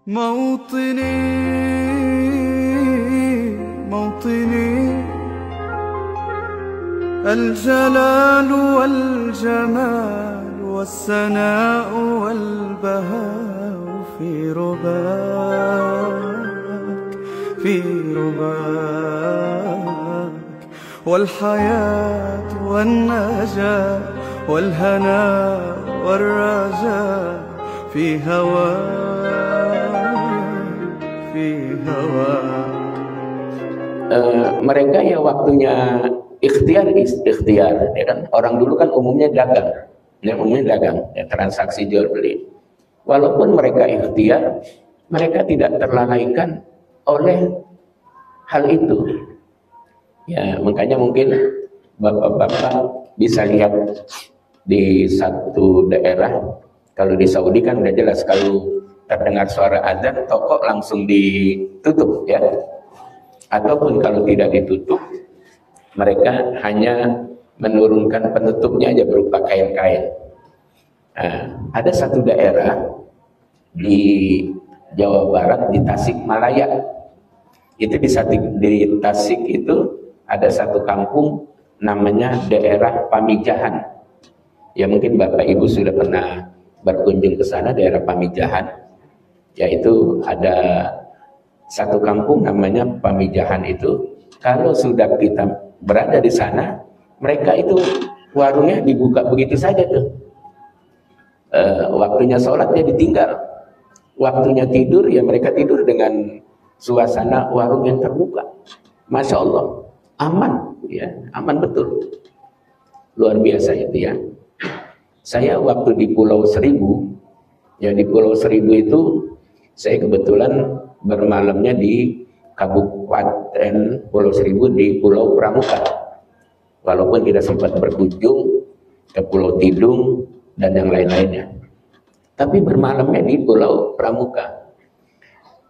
موطني موطني الجلال والجمال والسناء والبهاء في رباك في رباك والحياة والنجاة والهناء والرجاء في هواك في هواك. Mereka ya waktunya ikhtiar, ya kan. Orang dulu kan umumnya dagang, ya, transaksi jual beli. Walaupun mereka ikhtiar, mereka tidak terlalaikan oleh hal itu. Ya, makanya mungkin bapak-bapak bisa lihat di satu daerah, kalau di Saudi kan udah jelas kalau terdengar suara azan, toko langsung ditutup, ya. Ataupun kalau tidak ditutup, mereka hanya menurunkan penutupnya aja berupa kain-kain. Nah, ada satu daerah di Jawa Barat, di Tasikmalaya. Itu di Tasik itu ada satu kampung namanya daerah Pamijahan. Ya mungkin Bapak Ibu sudah pernah berkunjung ke sana, daerah Pamijahan. Yaitu ada satu kampung namanya Pamijahan itu. Kalau sudah kita berada di sana, mereka itu warungnya dibuka begitu saja tuh. Waktunya sholat ya ditinggal, waktunya tidur ya mereka tidur dengan suasana warung yang terbuka. Masya Allah, aman, ya, aman betul, luar biasa itu ya. Saya waktu di Pulau Seribu, ya di Pulau Seribu itu saya kebetulan bermalamnya di Kabupaten Pulau Seribu di Pulau Pramuka. Walaupun tidak sempat berkunjung ke Pulau Tidung dan yang lain-lainnya, tapi bermalamnya di Pulau Pramuka.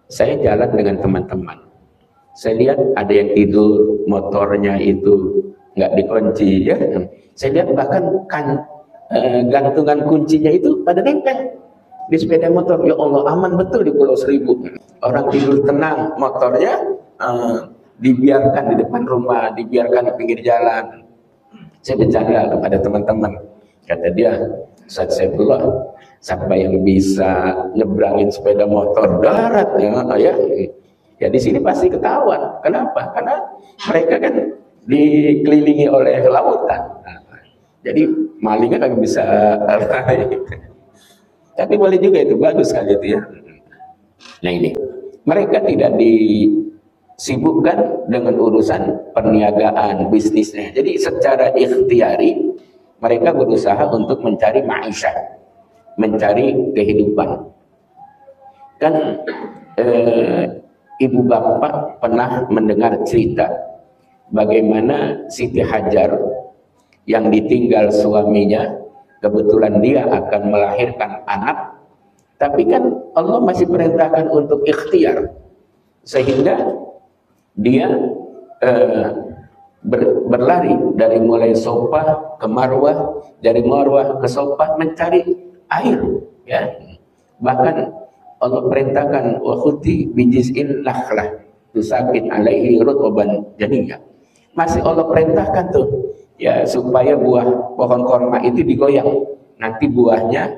Saya jalan dengan teman-teman. Saya lihat ada yang tidur, motornya itu nggak dikunci, ya. Saya lihat bahkan gantungan kuncinya itu pada nempel di sepeda motor. Ya Allah, aman betul di Pulau Seribu. Orang tidur tenang, motornya dibiarkan di depan rumah, dibiarkan di pinggir jalan. Saya bercanda kepada teman-teman. Kata dia, Ustaz Saifullah, siapa yang bisa nyebrangin sepeda motor darat, ya? Ya di sini pasti ketahuan. Kenapa? Karena mereka kan dikelilingi oleh lautan. Jadi malingnya nggak bisa. Tapi boleh juga itu, bagus kali itu ya. Nah ini, mereka tidak disibukkan dengan urusan perniagaan, bisnisnya. Jadi secara ikhtiari, mereka berusaha untuk mencari ma'isyah, mencari kehidupan. Kan ibu bapak pernah mendengar cerita bagaimana Siti Hajar yang ditinggal suaminya, kebetulan dia akan melahirkan anak, tapi kan Allah masih perintahkan untuk ikhtiar, sehingga dia berlari dari mulai Sofah ke Marwah, dari Marwah ke Sofah mencari air, ya. Bahkan Allah perintahkan wa khuti bijiz'in nakhlah tusakin alaihi rutban janiyya. Masih Allah perintahkan tuh, ya, supaya buah pohon korma itu digoyang. Nanti buahnya,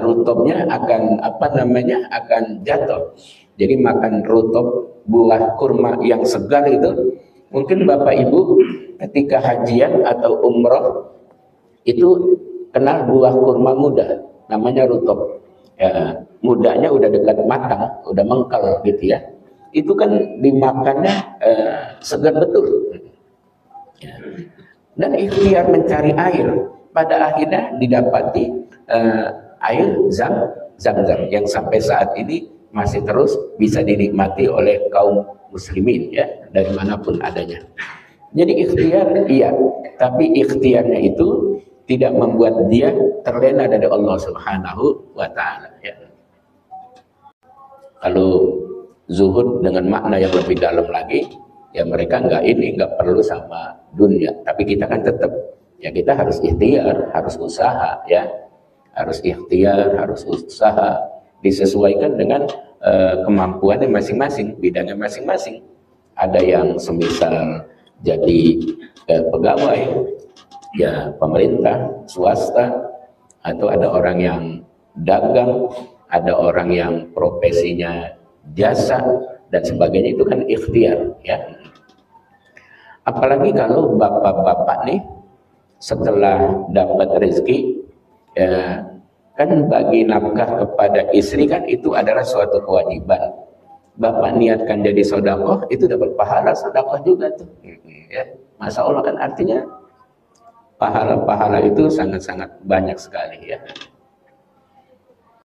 rutubnya akan akan jatuh. Jadi makan rutub buah kurma yang segar itu, mungkin Bapak Ibu ketika hajian atau umroh itu kenal buah kurma muda, namanya rutub. Ya, mudanya udah dekat matang, udah mengkel gitu ya. Itu kan dimakannya segar betul. Ya. Dan ikhtiar mencari air, pada akhirnya didapati air Zam-Zam yang sampai saat ini masih terus bisa dinikmati oleh kaum muslimin, ya, dari manapun adanya. Jadi ikhtiar iya, tapi ikhtiarnya itu tidak membuat dia terlena dari Allah Subhanahu wa Ta'ala, ya. Kalau zuhud dengan makna yang lebih dalam lagi, ya mereka nggak perlu sama dunia, tapi kita kan tetap, ya kita harus ikhtiar, harus usaha, ya, harus ikhtiar, harus usaha, disesuaikan dengan kemampuannya masing-masing, bidangnya masing-masing. Ada yang semisal jadi pegawai, ya pemerintah, swasta, atau ada orang yang dagang, ada orang yang profesinya jasa dan sebagainya. Itu kan ikhtiar, ya. Apalagi kalau bapak-bapak nih setelah dapat rezeki, ya, kan bagi nafkah kepada istri kan itu adalah suatu kewajiban. Bapak niatkan jadi sedekah, itu dapat pahala sedekah juga tuh, ya. Masya Allah, kan artinya pahala-pahala itu sangat-sangat banyak sekali, ya.